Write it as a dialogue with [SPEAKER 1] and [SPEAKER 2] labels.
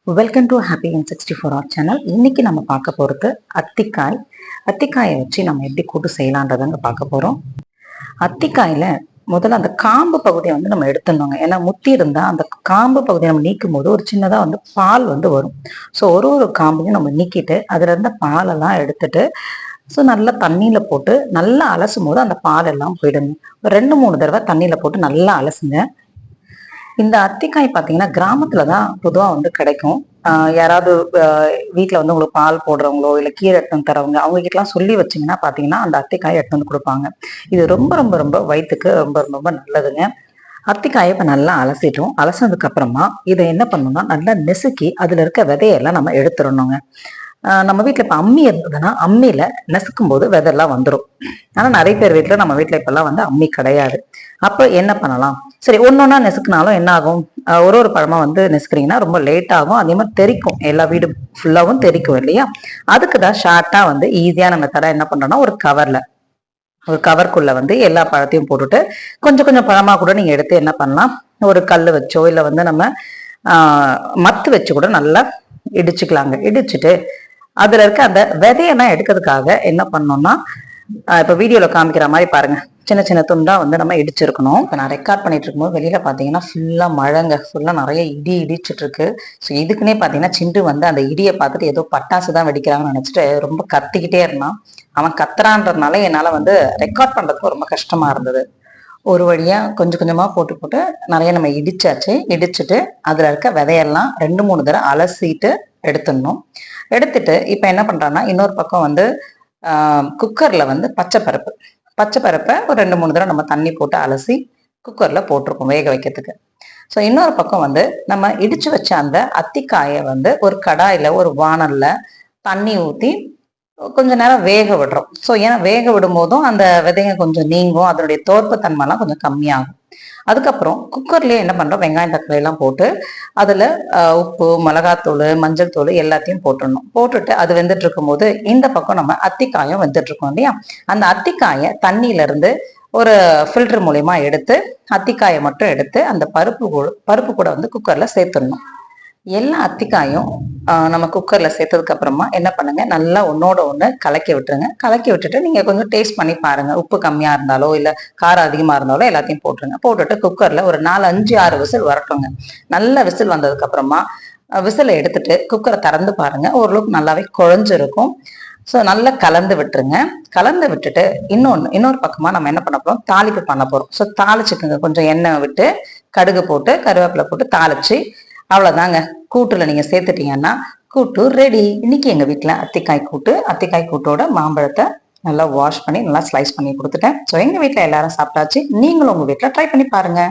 [SPEAKER 1] Welcome to happy in 64 R channel. இன்னைக்கு நம்ம பார்க்க போகிறது அத்திக்காய். அத்திக்காயை வச்சு நம்ம எப்படி கூட்டு செய்யலான்றதாங்க பார்க்க போகிறோம். அத்திக்காயில் முதல்ல அந்த காம்பு பகுதியை நம்ம எடுத்துடணுங்க. ஏன்னா முத்தி இருந்தால் அந்த காம்பு பகுதியை நம்ம நீக்கும் போது ஒரு சின்னதாக பால் வரும். ஸோ ஒரு காம்பையும் நம்ம நீக்கிட்டு அதில் இருந்த பாலெல்லாம் எடுத்துட்டு ஸோ நல்லா தண்ணியில் போட்டு நல்லா அலசும் போது அந்த பால் எல்லாம் போயிடுங்க. ஒரு 2-3 தடவை தண்ணியில் போட்டு நல்லா அலசுங்க. இந்த அத்திக்காய் பார்த்தீங்கன்னா கிராமத்துல தான் பொதுவாக கிடைக்கும். யாராவது வீட்டில் உங்களுக்கு பால் போடுறவங்களோ இல்லை கீரை எடுத்து தரவங்க அவங்க கிட்டலாம் சொல்லி வச்சிங்கன்னா பார்த்தீங்கன்னா அந்த அத்திக்காயை எடுத்து கொடுப்பாங்க. இது ரொம்ப ரொம்ப ரொம்ப வயிற்றுக்கு ரொம்ப ரொம்ப நல்லதுங்க. அத்திக்காயை இப்போ நல்லா அலசிட்டோம். அலசினதுக்கு அப்புறமா இதை என்ன பண்ணணும்னா நல்லா நெசுக்கி அதுல இருக்க விதையெல்லாம் நம்ம எடுத்துடணுங்க. நம்ம வீட்டில் இப்போ அம்மி இருந்ததுன்னா அம்மியில நெசுக்கும் போது விதெல்லாம் வந்துடும். ஆனால் நிறைய பேர் வீட்டில் நம்ம வீட்டில் இப்பெல்லாம் அம்மி கிடையாது. அப்போ என்ன பண்ணலாம்? சரி, ஒன்னொன்னா நெசுக்குனாலும் என்ன ஆகும்? ஒரு பழமா நெசுக்குறீங்கன்னா ரொம்ப லேட் ஆகும். அதே மாதிரி தெரிக்கும், எல்லா வீடு ஃபுல்லாவும் தெரிக்கும் இல்லையா? அதுக்குதான் ஷார்ட்டா ஈஸியான மெத்தடா என்ன பண்றோம்னா ஒரு கவர்க்குள்ள எல்லா பழத்தையும் போட்டுட்டு கொஞ்சம் கொஞ்சம் பழமா கூட நீங்க எடுத்து என்ன பண்ணலாம், ஒரு கல் வச்சோ இல்ல நம்ம மத்து வச்சு கூட நல்லா இடிச்சுக்கலாங்க. இடிச்சுட்டு அதுல இருக்க அந்த விதையெல்லாம் எடுக்கிறதுக்காக என்ன பண்ணோம்னா, இப்ப வீடியோல காமிக்கிற மாதிரி பாருங்க, சின்ன சின்ன துண்டா நம்ம இடிச்சிருக்கணும். இப்ப நான் ரெக்கார்ட் பண்ணிட்டு இருக்கும்போது வெளியில பாத்தீங்கன்னா ஃபுல்லா மழைங்க, ஃபுல்லா நிறைய இடிச்சிட்டு இருக்கு. ஸோ இதுக்குன்னே பாத்தீங்கன்னா சிண்டு அந்த இடியை பார்த்துட்டு ஏதோ பட்டாசு தான் வெடிக்கிறாங்கன்னு நினைச்சிட்டு ரொம்ப கத்திக்கிட்டே இருந்தான். அவன் கத்துறான்றதுனால என்னால ரெக்கார்ட் பண்றதுக்கு ரொம்ப கஷ்டமா இருந்தது. ஒரு வழியா கொஞ்சம் கொஞ்சமா போட்டு போட்டு நிறைய நம்ம இடிச்சாச்சு. இடிச்சுட்டு அதுல இருக்க விதையெல்லாம் 2-3 தடவை அலசிட்டு எடுத்துடணும். எடுத்துட்டு இப்ப என்ன பண்றான்னா இன்னொரு பக்கம் குக்கர்ல பச்சைப்பருப்பை ஒரு 2-3 தடவை நம்ம தண்ணி போட்டு அலசி குக்கர்ல போட்டிருக்கோம் வேக வைக்கிறதுக்கு. ஸோ இன்னொரு பக்கம் நம்ம இடிச்சு வச்ச அந்த அத்திக்காயை ஒரு கடாயில ஒரு வானல்ல தண்ணி ஊத்தி கொஞ்ச நேரம் வேக விடுறோம். ஸோ ஏன்னா வேக விடும் போதும் அந்த விதைங்க கொஞ்சம் நீங்கும், அதனுடைய தோற்பு தன்மைலாம் கொஞ்சம் கம்மியாகும். அதுக்கப்புறம் குக்கர்லயே என்ன பண்றோம், வெங்காயம் தக்காளி எல்லாம் போட்டு அதுல உப்பு, மிளகாத்தூள், மஞ்சள் தூள் எல்லாத்தையும் போட்டுடணும். போட்டுட்டு அது வெந்துட்டு இருக்கும் போது இந்த பக்கம் நம்ம அத்திக்காயும் வெந்துட்டு இருக்கோம் இல்லையா? அந்த அத்திக்காயை தண்ணியில இருந்து ஒரு ஃபில்டர் மூலியமா எடுத்து அத்திக்காயை மட்டும் எடுத்து அந்த பருப்பு கூட குக்கர்ல சேர்த்துடணும். எல்லா அத்திக்காயும் நம்ம குக்கர்ல சேர்த்ததுக்கு அப்புறமா என்ன பண்ணுங்க, நல்லா ஒன்னோட ஒண்ணு கலக்கி விட்டுருங்க. கலக்கி விட்டுட்டு நீங்க கொஞ்சம் டேஸ்ட் பண்ணி பாருங்க. உப்பு கம்மியா இருந்தாலோ இல்ல காரம் அதிகமா இருந்தாலோ எல்லாத்தையும் போட்டுருங்க. போட்டுட்டு குக்கர்ல ஒரு 4-5-6 விசில் வரட்டுங்க. நல்ல விசில் வந்ததுக்கு அப்புறமா விசிலை எடுத்துட்டு குக்கரை திறந்து பாருங்க. ஓரளவுக்கு நல்லாவே குழஞ்சிருக்கும். ஸோ நல்லா கலந்து விட்டுருங்க. கலந்து விட்டுட்டு இன்னொரு பக்கமா நம்ம என்ன பண்ண போறோம், தாளிப்பு பண்ண போறோம். ஸோ தாளிச்சுக்குங்க. கொஞ்சம் எண்ணெய் விட்டு கடுகு போட்டு கருவேப்பிலை போட்டு தாளிச்சு அவ்வளவுதாங்க. கூட்டுல நீங்க சேர்த்துட்டீங்கன்னா கூட்டு ரெடி. இன்னைக்கு எங்க வீட்டுல அத்திக்காய் கூட்டோட மாம்பழத்தை நல்லா வாஷ் பண்ணி நல்லா ஸ்லைஸ் பண்ணி கொடுத்துட்டேன். ஸோ எங்க வீட்டுல எல்லாரும் சாப்பிட்டாச்சு. நீங்களும் உங்க வீட்டுல ட்ரை பண்ணி பாருங்க.